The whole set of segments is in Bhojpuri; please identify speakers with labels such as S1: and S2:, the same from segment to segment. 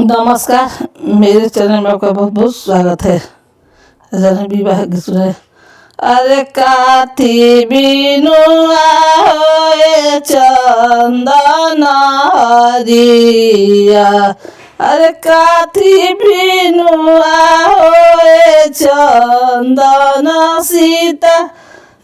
S1: नमस्कार, मेरे चैनल में आपका बहुत बहुत स्वागत है। विवाह गीत सुने। अरे काथी बिनु आए चंदन हरिया, अरे काथी बिनु आए चंदन सीता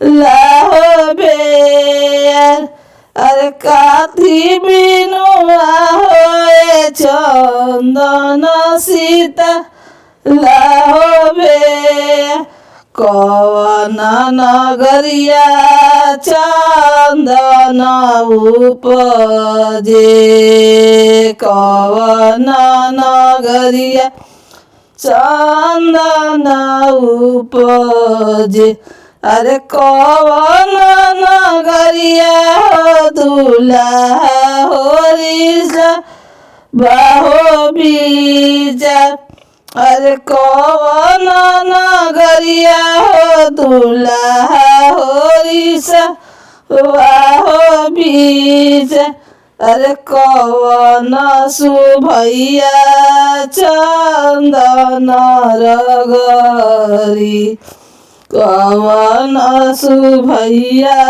S1: लाहो बेर, अरे काथी बिनु आए चंदन सीता लाहो बेर, कवन नगरिया चंदन उपजे, कवन नगरिया चंदन उपजे, अरे कवन नगरिया दुल्हा होरिसा बाहो बीजा, अरे कवन नगरिया दुल्हा होरिसा बाहो बीजा, अरे कवन सुभैया चंदन रगरी, कवन सुभैया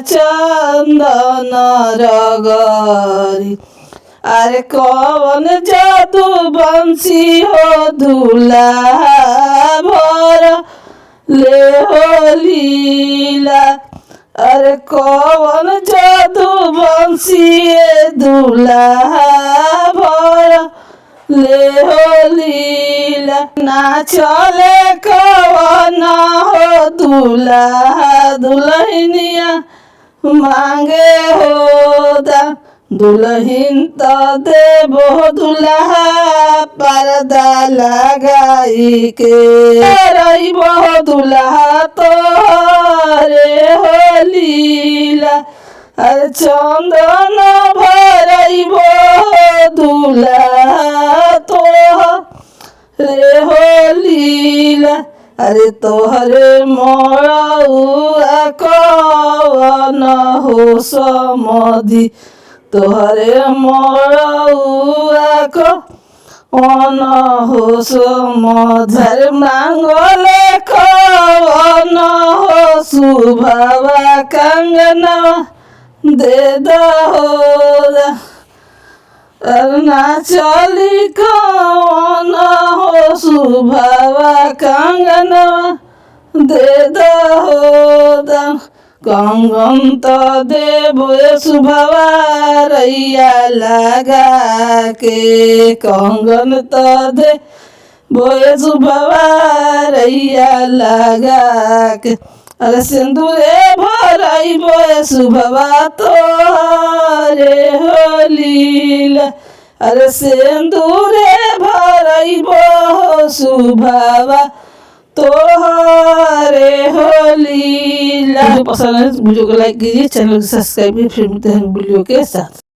S1: चंदन रगरी, अरे कवन जादू बंसी हो दूल्हा भर ले हो लीला, अरे कवन जादू बंसी दूल्हा भर ले हो लीला, नाचले कवन हो दूल्हा दुल्हनिया मांगे हो दा, दुल्हन तो देबो दुल्हा पर्दा लगाई के, रहिबो दुल्हा तोहरे हो लीला, अरे चंदन भरइबो दुल्हा तोहरे हो लीला, अरे तोहरे मोरउआ कवन हो समधि, तोहरे मोरउआ कवन हो समधि, मांगले कवन हो सुभवा कंगनवा दे दहो, नाचली कवन हो सुभवा कंगनवा दे दहो, कंगन तो देबो सुभवा रैया लगा के, कंगन तो देबो सुभवा रैया लगा के, अरे सिंदूरे भरइबो सुभवा तोहरे हो लीला, अरे सिंदूरे भरइबो सुभवा तोहरे हो लीला। पसंद है वीडियो को लाइक कीजिए, चैनल को सब्सक्राइब कीजिए। फिर मिलते हैं वीडियो के साथ।